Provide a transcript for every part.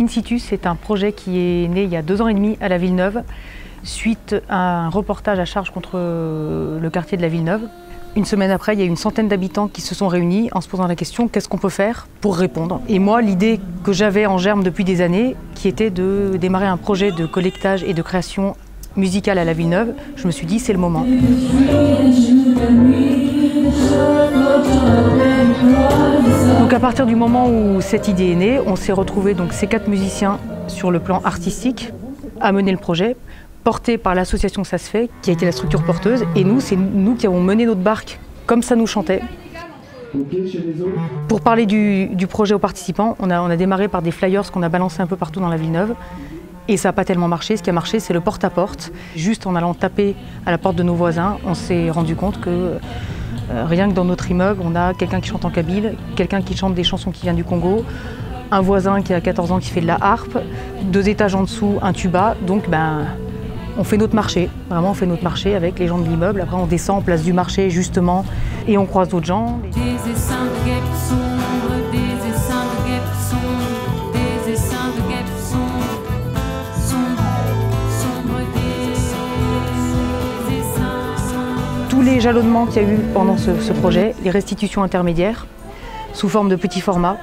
Insitu, c'est un projet qui est né il y a 2 ans et demi à la Villeneuve, suite à un reportage à charge contre le quartier de la Villeneuve. Une semaine après, il y a une centaine d'habitants qui se sont réunis en se posant la question qu'est-ce qu'on peut faire pour répondre. Et moi, l'idée que j'avais en germe depuis des années, qui était de démarrer un projet de collectage et de création musicale à la Villeneuve, je me suis dit c'est le moment. Donc à partir du moment où cette idée est née, on s'est retrouvés donc ces 4 musiciens sur le plan artistique à mener le projet, porté par l'association Ça se fait, qui a été la structure porteuse, et nous, c'est nous qui avons mené notre barque comme ça nous chantait. Pour parler du projet aux participants, on a démarré par des flyers qu'on a balancés un peu partout dans la Villeneuve, et ça n'a pas tellement marché. Ce qui a marché, c'est le porte-à-porte. Juste en allant taper à la porte de nos voisins, on s'est rendu compte que rien que dans notre immeuble, on a quelqu'un qui chante en kabyle, quelqu'un qui chante des chansons qui viennent du Congo, un voisin qui a 14 ans qui fait de la harpe, 2 étages en dessous, un tuba. Donc on fait notre marché, vraiment on fait notre marché avec les gens de l'immeuble. Après on descend en place du marché justement et on croise d'autres gens. Tous les jalonnements qu'il y a eu pendant ce projet, les restitutions intermédiaires sous forme de petits formats,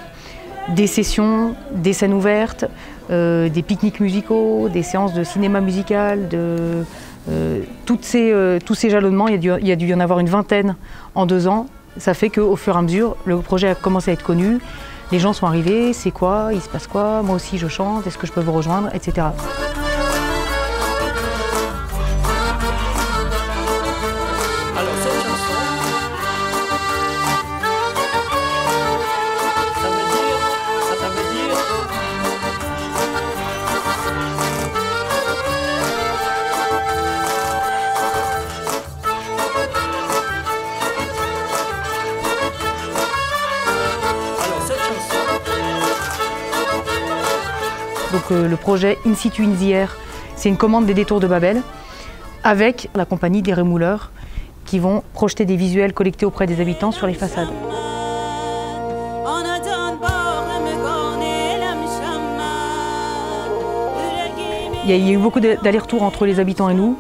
des sessions, des scènes ouvertes, des pique-niques musicaux, des séances de cinéma musical, tous ces jalonnements, il y a dû y en avoir une vingtaine en 2 ans. Ça fait qu'au fur et à mesure, le projet a commencé à être connu, les gens sont arrivés, c'est quoi, il se passe quoi, moi aussi je chante, est-ce que je peux vous rejoindre, etc. Donc le projet Insitu in the Air, c'est une commande des Détours de Babel avec la compagnie des Rémouleurs qui vont projeter des visuels collectés auprès des habitants sur les façades. Il y a eu beaucoup d'allers-retours entre les habitants et nous.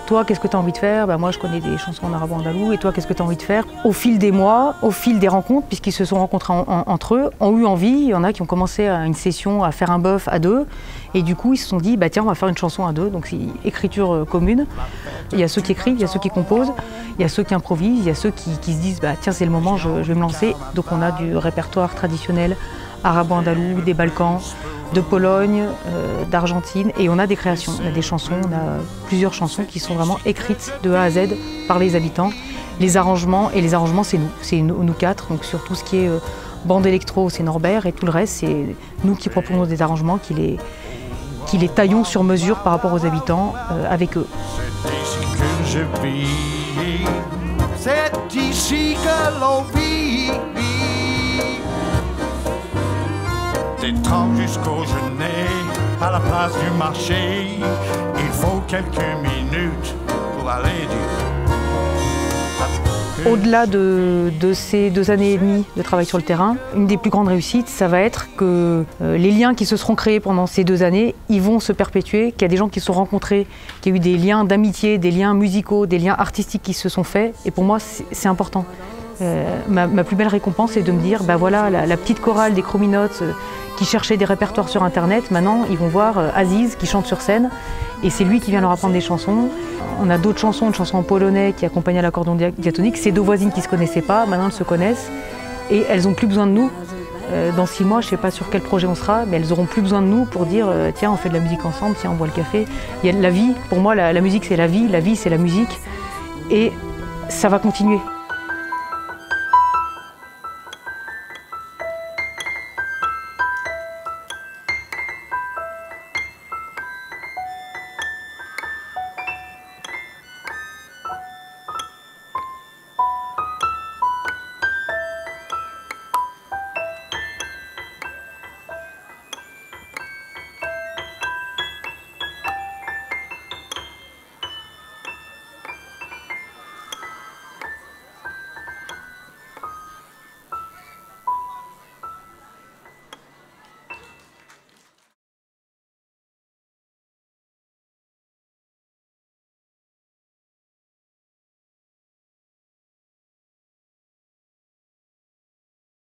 Toi, qu'est-ce que tu as envie de faire? Moi, je connais des chansons en arabo-andalou. Et toi, qu'est-ce que tu as envie de faire? Au fil des mois, au fil des rencontres, puisqu'ils se sont rencontrés entre eux, ont eu envie. Il y en a qui ont commencé une session à faire un bœuf à 2. Et du coup, ils se sont dit, tiens, on va faire une chanson à 2. Donc, c'est écriture commune. Il y a ceux qui écrivent, il y a ceux qui composent, il y a ceux qui improvisent, il y a ceux qui se disent, tiens, c'est le moment, je vais me lancer. Donc, on a du répertoire traditionnel arabo-andalou, des Balkans, de Pologne, d'Argentine, et on a des créations, on a des chansons, on a plusieurs chansons qui sont vraiment écrites de A à Z par les habitants. Les arrangements, c'est nous 4, donc sur tout ce qui est bande électro, c'est Norbert, et tout le reste, c'est nous qui proposons des arrangements, qui les taillons sur mesure par rapport aux habitants avec eux. C'est ici que je vis, c'est ici que l'on vit. Des trams jusqu'au genêt, à la place du marché, il faut quelques minutes pour aller Au-delà de ces 2 années et demie de travail sur le terrain, une des plus grandes réussites, ça va être que les liens qui se seront créés pendant ces 2 années, ils vont se perpétuer, qu'il y a des gens qui se sont rencontrés, qu'il y a eu des liens d'amitié, des liens musicaux, des liens artistiques qui se sont faits, et pour moi, c'est important. Ma plus belle récompense, c'est de me dire, voilà, la petite chorale des Chrominotes qui cherchaient des répertoires sur Internet, maintenant, ils vont voir Aziz qui chante sur scène, et c'est lui qui vient leur apprendre des chansons. On a d'autres chansons, une chanson en polonais qui accompagne à l'accordéon diatonique. Ces 2 voisines qui ne se connaissaient pas, maintenant elles se connaissent, et elles n'ont plus besoin de nous. Dans 6 mois, je ne sais pas sur quel projet on sera, mais elles n'auront plus besoin de nous pour dire tiens, on fait de la musique ensemble, tiens, on boit le café. Il y a la vie, pour moi, la musique c'est la vie c'est la musique, et ça va continuer.